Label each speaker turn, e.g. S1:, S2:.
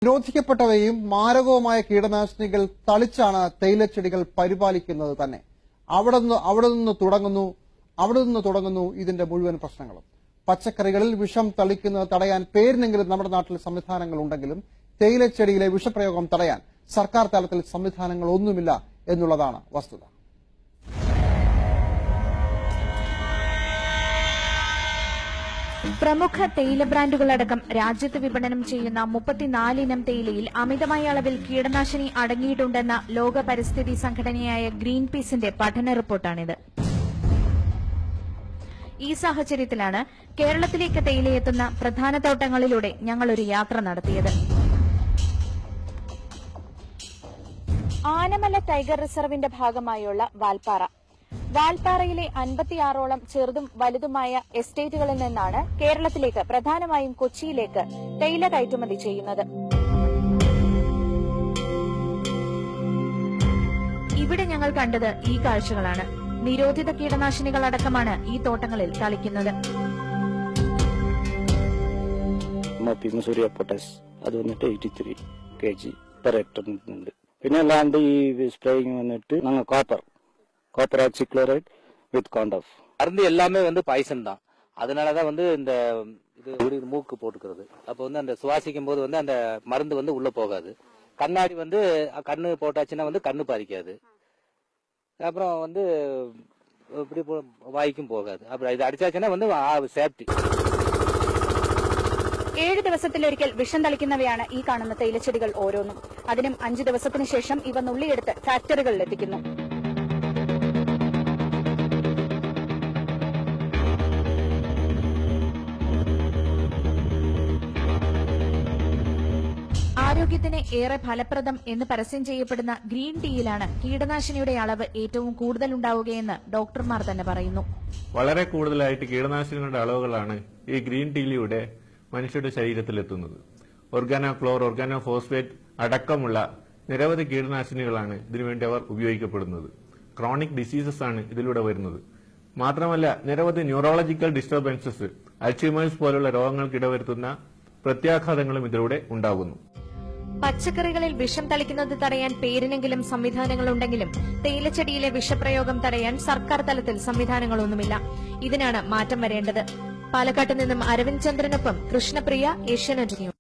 S1: നിരോധിക്കപ്പെട്ടവയും മാരകവുമായ കീടനാശിനികൾ തളിച്ചാണ് തേയിലച്ചെടികൾ പരിപാലിക്കുന്നത് തന്നെ. അവിടെ നിന്ന് തുടങ്ങുന്നു ഇതിന്റെ മുഴുവൻ പ്രശ്നങ്ങളും. പച്ചക്കറികളിൽ വിഷം തളിക്കുന്നത് തടയാൻ പേരിനെങ്കിലും നമ്മുടെ നാട്ടിൽ സംവിധാനങ്ങൾ ഉണ്ടെങ്കിലും തേയിലച്ചെടിയിലെ വിഷപ്രയോഗം തടയാൻ സർക്കാർ തലത്തിൽ സംവിധാനങ്ങൾ ഒന്നുമില്ല എന്നുള്ളതാണ് വസ്തുത.
S2: പ്രമുഖ തേയില ബ്രാൻഡുകളടക്കം രാജ്യത്ത് വിപണനം ചെയ്യുന്ന 34 ഇനം തേയിലയിൽ അമിതമായ അളവിൽ കീടനാശിനി അടങ്ങിയിട്ടുണ്ടെന്ന ലോക പരിസ്ഥിതി സംഘടനയായ ഗ്രീൻ പീസിന്റെ പഠന റിപ്പോർട്ടാണിത്. ഈ സാഹചര്യത്തിലാണ് കേരളത്തിലേക്ക് തേയിലയെത്തുന്ന പ്രധാന തോട്ടങ്ങളിലൂടെ ഞങ്ങളൊരു യാത്ര നടത്തിയത്. ആനമല ടൈഗർ റിസർവിന്റെ ഭാഗമായുള്ള വാൽപ്പാറയിലെ 56ഓളം ചെറുതും വലുതുമായ എസ്റ്റേറ്റുകളിൽ നിന്നാണ് കേരളത്തിലേക്ക്, പ്രധാനമായും കൊച്ചിയിലേക്ക് തേയില കയറ്റുമതി ചെയ്യുന്നത്. ഇവിടെ ഞങ്ങൾ കണ്ടത് ഈ കാഴ്ചകളാണ്. നിരോധിത കീടനാശിനികളടക്കമാണ് ഈ തോട്ടങ്ങളിൽ തളിക്കുന്നത്.
S3: സൂര്യ പൊട്ടാസ് അത് വന്നിട്ട് 83 kg പെർ ഹെക്ടർ ഉണ്ട്. പിന്നെ അല്ലാണ്ട് ഈ സ്പ്രേയിങ് വന്നിട്ട് ഞങ്ങൾ காப்பர் ஆக்சிக்ளோரைட் வித் காண்டோஃப் மருந்து எல்லாமே பாய்சன் தான். அதனாலதான் இந்த இது மூக்கு போட்டுக்கிறது. அப்போ அந்த சுவாசிக்கும் போது அந்த மருந்து உள்ள போகாது. கண்ணாடி கண்ணு போட்டாச்சுன்னா கண்ணு பாதிக்காது. அப்புறம் இப்படி வாய்க்கும் போகாது. அப்புறம் இது அடிச்சாச்சுன்னா சேஃப்டி.
S2: 7 ദിവസത്തിലൊരിക്കൽ വിഷം തളിക്കുന്നവയാണ് ഈ കാണുന്ന തേയിലച്ചെടികൾ ഓരോന്നും. അതിനും 5 ദിവസത്തിന് ശേഷം ഇവ നുള്ളിയെടുത്ത് ഫാക്ടറികളിൽ എത്തിക്കുന്നു. ആരോഗ്യത്തിന് ഏറെ ഫലപ്രദം എന്ന് പരസ്യം ചെയ്യപ്പെടുന്ന ഗ്രീൻ ടീയിലാണ് കീടനാശിനിയുടെ അളവ് ഏറ്റവും കൂടുതൽ ഉണ്ടാവുകയെന്ന് ഡോക്ടർമാർ തന്നെ പറയുന്നു.
S4: വളരെ കൂടുതലായിട്ട് കീടനാശിനികളുടെ അളവുകളാണ് ഈ ഗ്രീൻ ടീയിലൂടെ മനുഷ്യരുടെ ശരീരത്തിലെത്തുന്നത്. ഓർഗാനോക്ലോർ, ഓർഗാനോഫോസ്ഫേറ്റ് അടക്കമുള്ള നിരവധി കീടനാശിനികളാണ് ഇതിനുവേണ്ടി അവർ ഉപയോഗിക്കപ്പെടുന്നത്. ക്രോണിക് ഡിസീസസ് ആണ് ഇതിലൂടെ വരുന്നത്. മാത്രമല്ല നിരവധി ന്യൂറോളജിക്കൽ ഡിസ്റ്റർബൻസസ്, അൽഷീമേഴ്സ് പോലുള്ള രോഗങ്ങൾക്ക് ഇടവരുത്തുന്ന പ്രത്യാഘാതങ്ങളും ഇതിലൂടെ ഉണ്ടാകുന്നു.
S2: പച്ചക്കറികളിൽ വിഷം തളിക്കുന്നത് തടയാൻ പേരിനെങ്കിലും സംവിധാനങ്ങളുണ്ടെങ്കിലും തേയിലച്ചെടിയിലെ വിഷപ്രയോഗം തടയാൻ സർക്കാർ തലത്തിൽ സംവിധാനങ്ങളൊന്നുമില്ല. ഇതിനാണ് മാറ്റം വരേണ്ടത്. പാലക്കാട്ട് നിന്നും അരവിന്ദ് ചന്ദ്രനൊപ്പം കൃഷ്ണപ്രിയ, ഏഷ്യാനെറ്റ് ന്യൂസ്.